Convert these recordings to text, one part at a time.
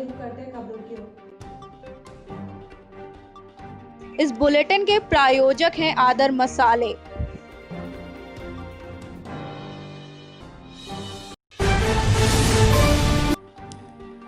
Facebook करते हैं कब क्यों। इस बुलेटिन के प्रायोजक हैं आदर मसाले।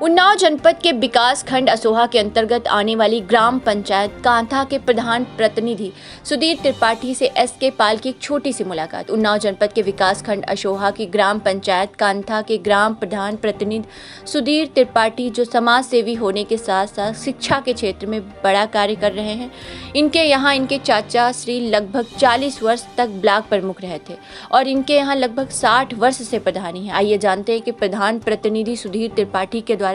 उन्नाव जनपद के विकास खंड असोहा के अंतर्गत आने वाली ग्राम पंचायत कांथा के प्रधान प्रतिनिधि सुधीर त्रिपाठी से एसके पाल की एक छोटी सी मुलाकात। उन्नाव जनपद के विकास खंड असोहा की ग्राम पंचायत कांथा के ग्राम प्रधान प्रतिनिधि सुधीर त्रिपाठी, जो समाज सेवी होने के साथ साथ शिक्षा के क्षेत्र में बड़ा कार्य कर रहे हैं। इनके यहाँ इनके चाचा श्री लगभग 40 वर्ष तक ब्लॉक प्रमुख रहे थे और इनके यहाँ लगभग 60 वर्ष से प्रधानी है। आइए जानते हैं कि प्रधान प्रतिनिधि सुधीर त्रिपाठी के द्वारा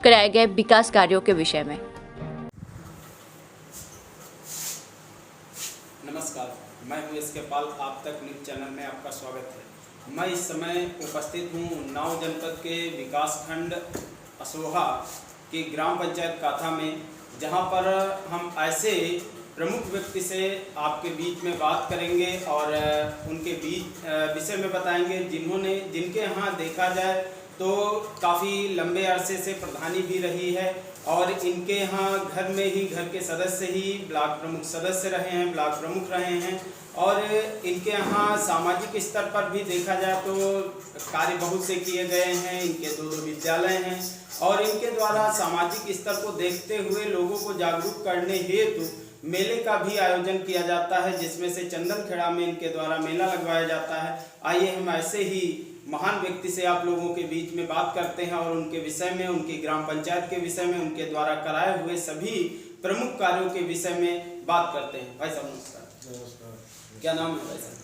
कराए गए विकास कार्यों के विषय में। नमस्कार, मैं हूं एसके पाल। आप तक न्यूज़ चैनल में आपका स्वागत है। मैं इस समय उपस्थित हूं उन्नाव जनपद के विकास खंड असोहा की ग्राम पंचायत काथा में, जहां पर हम ऐसे प्रमुख व्यक्ति से आपके बीच में बात करेंगे और उनके विषय में बताएंगे जिनके यहाँ देखा जाए तो काफ़ी लंबे अरसे से प्रधानी भी रही है और इनके यहाँ घर में ही घर के सदस्य ही ब्लॉक प्रमुख सदस्य रहे हैं, ब्लॉक प्रमुख रहे हैं। और इनके यहाँ सामाजिक स्तर पर भी देखा जाए तो कार्य बहुत से किए गए हैं। इनके दो विद्यालय हैं और इनके द्वारा सामाजिक स्तर को देखते हुए लोगों को जागरूक करने हेतु मेले का भी आयोजन किया जाता है, जिसमें से चंदनखेड़ा में इनके द्वारा मेला लगवाया जाता है। आइए हम ऐसे ही महान व्यक्ति से आप लोगों के बीच में बात करते हैं और उनके विषय में, उनकी ग्राम पंचायत के विषय में, उनके द्वारा कराए हुए सभी प्रमुख कार्यों के विषय में बात करते हैं। भाई साहब नमस्कार। नमस्कार। क्या नाम है भाई साहब?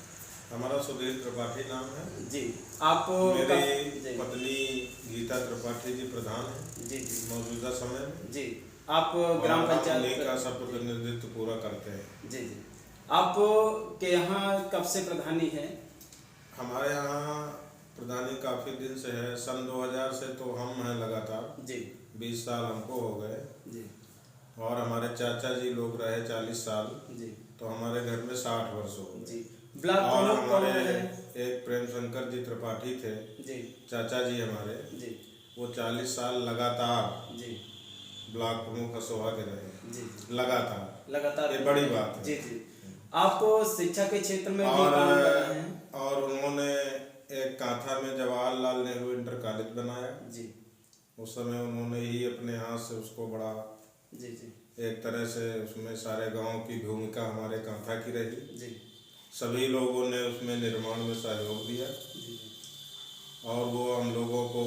हमारा सुधीर त्रिपाठी नाम है जी। आप मेरी पत्नी गीता त्रिपाठी जी प्रधान है जी मौजूदा समय में। जी। आप ग्राम पंचायत का सब प्रतिनिधित्व पूरा करते हैं। जी जी। आप के यहाँ कब से प्रधानी है? हमारे यहाँ प्रधानी काफ़ी दिन से है। सन 2000 से तो हम हैं लगातार जी। 20 साल हमको हो गए जी। और हमारे चाचा जी लोग रहे 40 साल जी। तो हमारे घर में 60 वर्ष हो गए। ब्लॉक और प्रमुख कौन हमारे है? एक प्रेम शंकर जी त्रिपाठी थे जी। चाचा जी हमारे जी। वो 40 साल लगातार जी। ब्लॉक प्रमुख असोहा के रहे। जी। लगातार ये बड़ी बात है। जी जी। आपको शिक्षा के क्षेत्र में भी काम कर रहे हैं और उन्होंने एक कांथा में जवाहरलाल नेहरू इंटर कॉलेज बनाया। जी। उस समय उन्होंने ही अपने हाथ से उसको बड़ा जी जी एक तरह से उसमें सारे गांव की भूमिका हमारे कांथा की रही। जी। सभी लोगों ने उसमें निर्माण में सहयोग दिया जी। और वो हम लोगों को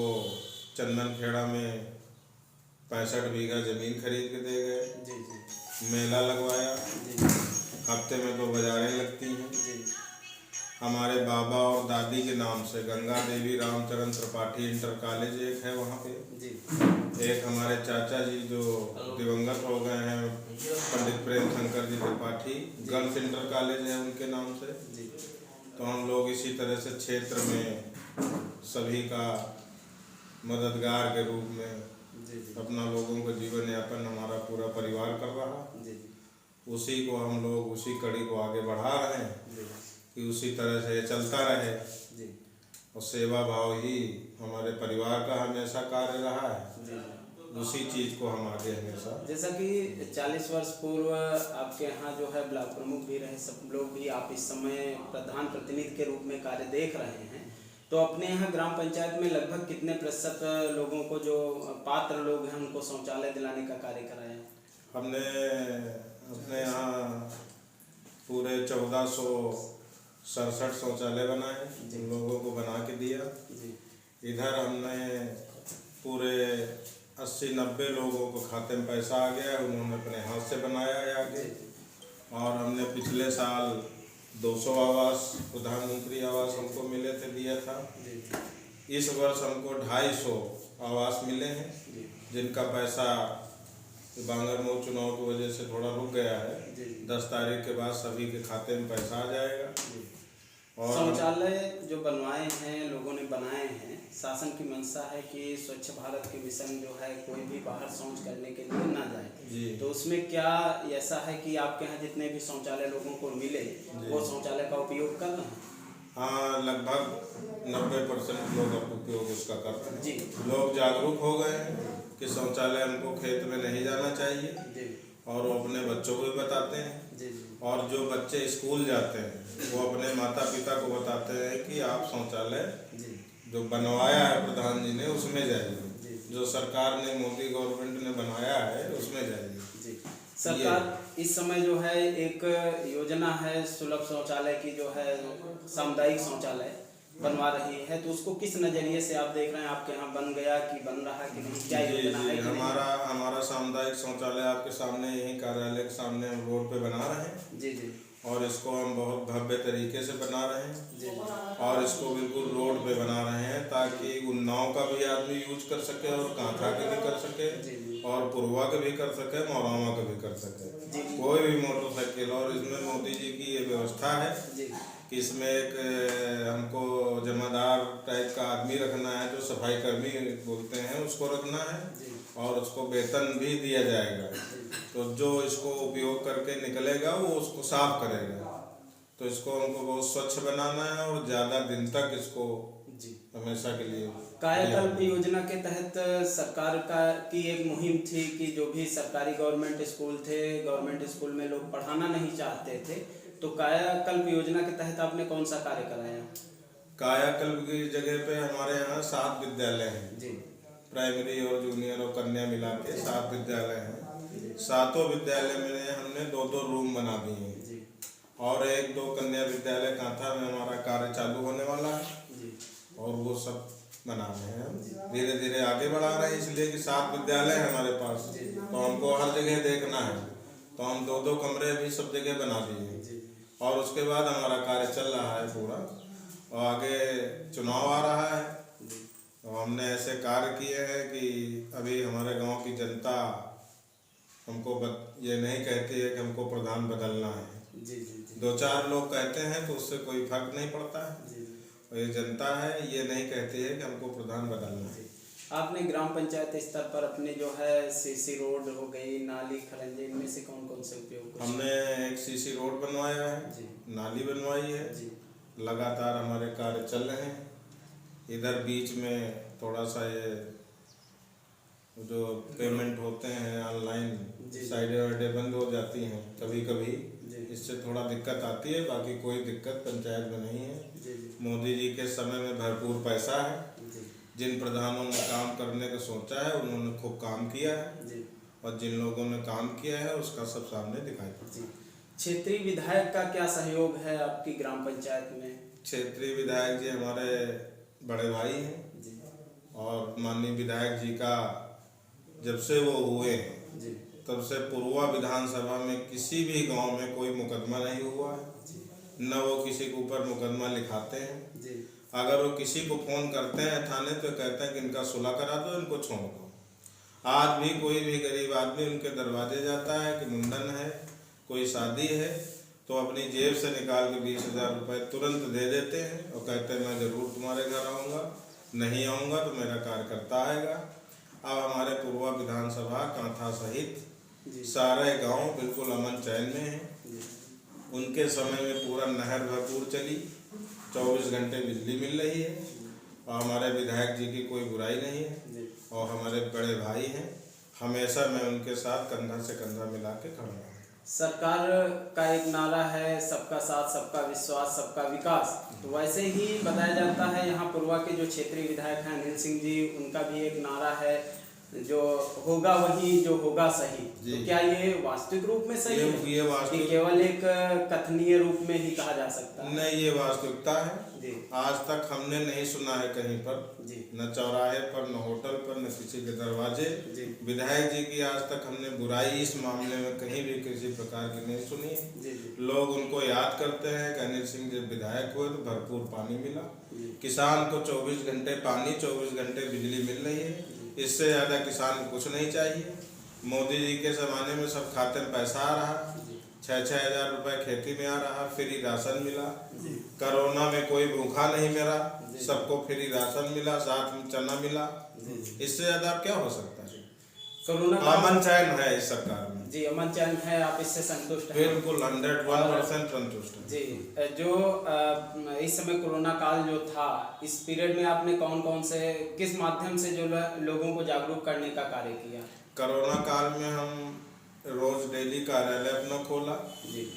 चंदनखेड़ा में 65 बीघा जमीन खरीद के दे गए। जी जी। मेला लगवाया। जी। हफ्ते में 2 बाजारें लगती हैं। जी। हमारे बाबा और दादी के नाम से गंगा देवी रामचरण त्रिपाठी इंटर कॉलेज एक है वहाँ पे। जी। एक हमारे चाचा जी जो दिवंगत हो गए हैं पंडित Prem Shankar ji Tripathi, girls inter college है उनके नाम से। जी। तो हम लोग इसी तरह से क्षेत्र में सभी का मददगार के रूप में अपना लोगों का जीवन यापन हमारा पूरा परिवार कर रहा। उसी को हम लोग उसी कड़ी को आगे बढ़ा रहे हैं कि उसी तरह से चलता रहे और सेवा भाव ही हमारे परिवार का हमेशा कार्य रहा है। उसी चीज़ को हम आगे हमेशा, जैसा कि 40 वर्ष पूर्व आपके यहाँ जो है ब्लॉक प्रमुख भी रहे, सब लोग भी आप इस समय प्रधान प्रतिनिधि के रूप में कार्य देख रहे हैं, तो अपने यहाँ ग्राम पंचायत में लगभग कितने प्रतिशत लोगों को जो पात्र लोग हैं उनको शौचालय दिलाने का कार्य कराया? हमने अपने यहाँ पूरे 1467 शौचालय बनाए, जिन लोगों को बना के दिया। इधर हमने पूरे 80-90 लोगों को खाते में पैसा आ गया, उन्होंने अपने हाथ से बनाया है आगे। और हमने पिछले साल 200 आवास प्रधानमंत्री आवास हमको मिले थे, दिया था। इस वर्ष हमको 250 आवास मिले हैं, जिनका पैसा बांगरमऊ चुनाव की वजह से थोड़ा रुक गया है। 10 तारीख के बाद सभी के खाते में पैसा आ जाएगा। और शौचालय जो बनवाए हैं, लोगों ने बनाए हैं, शासन की मंशा है कि स्वच्छ भारत के मिशन जो है कोई भी बाहर शौच करने के लिए ना जाए, तो उसमें क्या ऐसा है कि आपके यहाँ जितने भी शौचालय लोगों को मिले वो शौचालय का उपयोग कर रहे हैं? हाँ, लगभग 90% लोग उपयोग उसका कर रहे हैं। लोग जागरूक हो गए हैं कि शौचालय हमको खेत में नहीं जाना चाहिए, जी और वो अपने बच्चों को भी बताते हैं। जी जी और जो बच्चे स्कूल जाते हैं वो अपने माता पिता को बताते हैं कि आप शौचालय जी जो बनवाया है प्रधान जी ने उसमें जाइए, जी। जो सरकार ने मोदी गवर्नमेंट ने बनाया है उसमें जाइए। जी। सरकार इस समय जो है एक योजना है सुलभ शौचालय की, जो है सामुदायिक शौचालय बनवा रही है, तो उसको किस नज़रिए से आप देख रहे हैं? आपके यहाँ बन गया कि बन रहा कि नहीं, क्या जी योजना है जी, कि नहीं? हमारा सामुदायिक शौचालय आपके सामने यही कार्यालय के सामने हम रोड पे बना रहे हैं, जी जी और इसको हम बहुत भव्य तरीके से बना रहे हैं, जी और इसको बिल्कुल रोड पे बना रहे हैं ताकि उन्नाव का भी आदमी यूज कर सके, और कांठा के भी कर सके, और पुरवा के भी कर सके, मौरावा के भी कर सके, कोई भी मोटरसाइकिल। और इसमें मोदी जी की ये व्यवस्था है जी कि इसमें एक हमको जमादार टाइप का आदमी रखना है, जो सफाई कर्मी बोलते हैं उसको रखना है, और उसको वेतन भी दिया जाएगा। तो जो इसको उपयोग करके निकलेगा वो उसको साफ करेगा। तो इसको हमको बहुत स्वच्छ बनाना है और ज़्यादा दिन तक इसको जी हमेशा के लिए। कायाकल्प योजना के तहत सरकार की एक मुहिम थी कि जो भी सरकारी गवर्नमेंट स्कूल थे, गवर्नमेंट स्कूल में लोग पढ़ाना नहीं चाहते थे, तो कायाकल्प योजना के तहत आपने कौन सा कार्य कराया? कायाकल्प की जगह पे हमारे यहाँ 7 विद्यालय हैं जी प्राइमरी और जूनियर और कन्या मिला के 7 विद्यालय हैं। 7 विद्यालय में हमने 2-2 रूम बना दिए हैं, जी और 1-2 कन्या विद्यालय कांथा में हमारा कार्य चालू होने वाला है, जी और वो सब बना रहे हैं हम। धीरे धीरे आगे बढ़ा रहे हैं, इसलिए कि 7 विद्यालय है हमारे पास, तो हमको हर जगह देखना है, तो हम 2-2 कमरे भी सब जगह बना दिए हैं। और उसके बाद हमारा कार्य चल रहा है पूरा, और आगे चुनाव आ रहा है, तो हमने ऐसे कार्य किए हैं कि अभी हमारे गांव की जनता हमको ये नहीं कहती है कि हमको प्रधान बदलना है। जी जी 2-4 लोग कहते हैं तो उससे कोई फर्क नहीं पड़ता है, जी और ये जनता है ये नहीं कहती है कि हमको प्रधान बदलना है। आपने ग्राम पंचायत स्तर पर अपने जो है सीसी रोड हो गई, नाली खरंजे, इनमें से कौन कौन से उपयोग? हमने एक सीसी रोड बनवाया है, जी नाली बनवाई है, जी लगातार हमारे कार्य चल रहे हैं। इधर बीच में थोड़ा सा ये जो पेमेंट होते हैं ऑनलाइन, साइडें वाइडें बंद हो जाती हैं कभी कभी, इससे थोड़ा दिक्कत आती है, बाकी कोई दिक्कत पंचायत में नहीं है। जी मोदी जी के समय में भरपूर पैसा है, जी जिन प्रधानों ने काम करने का सोचा है उन्होंने खूब काम किया है, जी और जिन लोगों ने काम किया है उसका सब सामने दिखाई पड़ता है। जी क्षेत्रीय विधायक का क्या सहयोग है आपकी ग्राम पंचायत में? क्षेत्रीय विधायक जी हमारे बड़े भाई हैं, जी और माननीय विधायक जी का जब से वो हुए हैं जी तब से पूर्वा विधानसभा में किसी भी गांव में कोई मुकदमा नहीं हुआ है, न वो किसी के ऊपर मुकदमा लिखाते हैं। जी अगर वो किसी को फ़ोन करते हैं थाने तो कहते हैं कि इनका सुलह करा दो, इनको छोड़ दो। आज भी कोई भी गरीब आदमी उनके दरवाजे जाता है कि मुंडन है, कोई शादी है, तो अपनी जेब से निकाल के 20,000 रुपये तुरंत दे देते हैं, और कहते हैं मैं ज़रूर तुम्हारे घर आऊँगा, नहीं आऊँगा तो मेरा कार्यकर्ता आएगा। अब हमारे पूर्वा विधानसभा कांथा सहित सारे गांव बिल्कुल अमन चैन में हैं। उनके समय में पूरा नहर भरपूर चली, 24 घंटे बिजली मिल रही है, और हमारे विधायक जी की कोई बुराई नहीं है, और हमारे बड़े भाई हैं, हमेशा मैं उनके साथ कंधा से कंधा मिला के खड़ा हूँ। सरकार का एक नारा है सबका साथ, सबका विश्वास, सबका विकास, तो वैसे ही बताया जाता है यहाँ पूर्वा के जो क्षेत्रीय विधायक हैं अनिल सिंह जी, उनका भी एक नारा है जो होगा वही जो होगा सही। तो क्या ये वास्तविक रूप में सही है? ये वास्तविक केवल एक कथनीय रूप में ही कहा जा सकता है? नहीं, ये वास्तविकता है जी। आज तक हमने नहीं सुना है कहीं पर, जी न चौराहे पर, न होटल पर, न किसी के दरवाजे। जी विधायक जी की आज तक हमने बुराई इस मामले में कहीं भी किसी प्रकार की नहीं सुनी है। जी लोग उनको याद करते हैं कि अनिल सिंह जब विधायक हुए तो भरपूर पानी मिला, जी किसान को 24 घंटे पानी, 24 घंटे बिजली मिल रही है, इससे ज़्यादा किसान को कुछ नहीं चाहिए। मोदी जी के ज़माने में सब खाते में पैसा आ रहा, 6-6 हज़ार रुपये खेती में आ रहा, फ्री राशन मिला, कोरोना में कोई भूखा नहीं मरा, सबको फ्री राशन मिला, साथ में चना मिला, इससे ज़्यादा क्या हो सकता है? कोरोना अमन चैन है इस सरकार में। जी, अमन चैन है, आप इससे संतुष्ट हैं? बिल्कुल 101% संतुष्ट है। जी, जो इस समय कोरोना काल जो था, इस पीरियड में आपने कौन कौन से किस माध्यम से जो लोगों को जागरूक करने का कार्य किया? कोरोना काल में हम रोज डेली कार्यालय अपना खोला जी,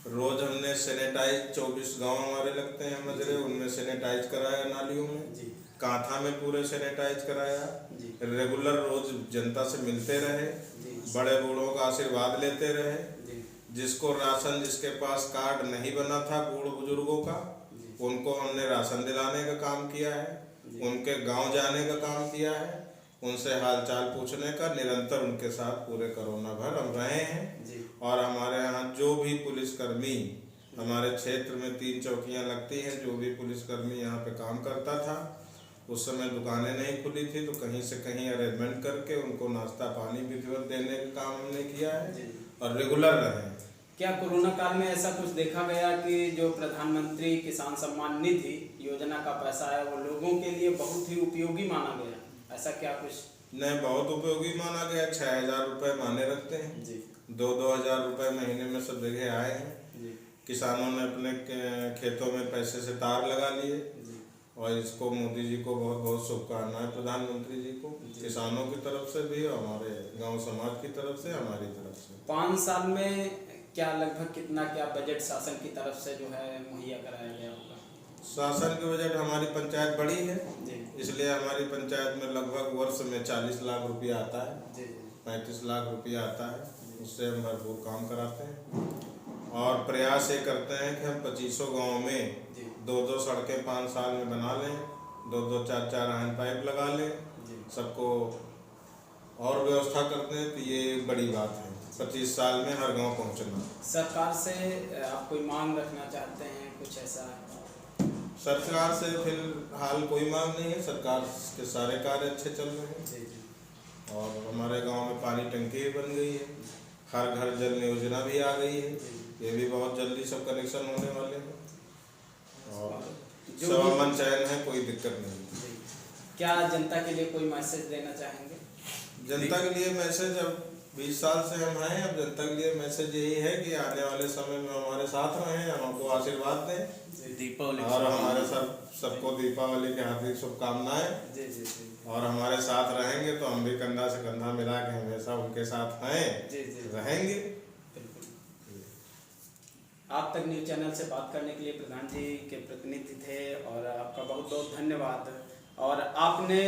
रोज हमने सैनिटाइज 24 गांव हमारे लगते हैं मजरे, उनमें सैनिटाइज कराया नालियों में। जी, कांथा में पूरे सैनिटाइज कराया। जी, रेगुलर रोज जनता से मिलते रहे, जी, बड़े बूढ़ों का आशीर्वाद लेते रहे। जी, जिसको राशन, जिसके पास कार्ड नहीं बना था बूढ़ बुजुर्गों का, जी, उनको हमने राशन दिलाने का काम किया है। जी। उनके गांव जाने का काम किया है, उनसे हालचाल पूछने का, निरंतर उनके साथ पूरे कोरोना भर हम रहे हैं। जी, और हमारे यहाँ जो भी पुलिसकर्मी, हमारे क्षेत्र में 3 चौकियाँ लगती हैं, जो भी पुलिसकर्मी यहाँ पे काम करता था, उस समय दुकानें नहीं खुली थी तो कहीं से कहीं अरेंजमेंट करके उनको नाश्ता पानी विधिवत देने का काम हमने किया है। जी। और रेगुलर रहे। क्या कोरोना काल में ऐसा कुछ देखा गया कि जो प्रधानमंत्री किसान सम्मान निधि योजना का पैसा है वो लोगों के लिए बहुत ही उपयोगी माना गया? ऐसा क्या कुछ? नहीं, बहुत उपयोगी माना गया। 6,000 रुपये माने रखते हैं। जी, 2-2 हज़ार रुपये महीने में सब जगह आए हैं। जी, किसानों ने अपने खेतों में पैसे से तार लगा लिए। जी, और इसको मोदी जी को बहुत बहुत शुभकामनाएं, प्रधानमंत्री जी को, किसानों की तरफ से भी और हमारे गांव समाज की तरफ से, हमारी तरफ से। 5 साल में क्या लगभग कितना क्या बजट शासन की तरफ से जो है मुहैया कराया गया होगा? शासन के बजट, हमारी पंचायत बड़ी है जी, इसलिए हमारी पंचायत में लगभग वर्ष में 40 लाख रुपया आता है, जी, जी, 35 लाख रुपया आता है। उससे हम भरपूर काम कराते हैं और प्रयास ये करते हैं कि हम 25 गाँव में जी, 2-2 सड़कें 5 साल में बना लें, 2-2 4-4 हैंड पाइप लगा लें, जी। सबको और व्यवस्था करते हैं। तो ये बड़ी बात है, 25 साल में हर गांव पहुंचना। सरकार से आप कोई मांग रखना चाहते हैं, कुछ ऐसा? सरकार से फिलहाल कोई मांग नहीं है, सरकार के सारे कार्य अच्छे चल रहे हैं। जी, जी, और हमारे गांव में पानी टंकी भी बन गई है, हर घर जल योजना भी आ गई है, ये भी बहुत जल्दी सब कनेक्शन होने वाले हैं। और जो सब भी- अमन चैन है, कोई दिक्कत नहीं। जी। क्या जनता के लिए कोई मैसेज देना चाहेंगे? जनता के लिए मैसेज, अब 20 साल से हम हैं, अब जनता के लिए मैसेज यही है कि आने वाले समय में हमारे साथ रहें, हमको आशीर्वाद दें। दीपावली और हमारे सबको दीपावली की हार्दिक शुभकामनाएं। जी, जी, जी, और हमारे साथ रहेंगे तो हम भी कंधा से कंधा मिला के हमेशा उनके साथ हैं, जी, जी, रहेंगे। बिल्कुल। आप तक न्यूज़ चैनल से बात करने के लिए प्रधान जी के प्रतिनिधि थे और आपका बहुत बहुत धन्यवाद। और आपने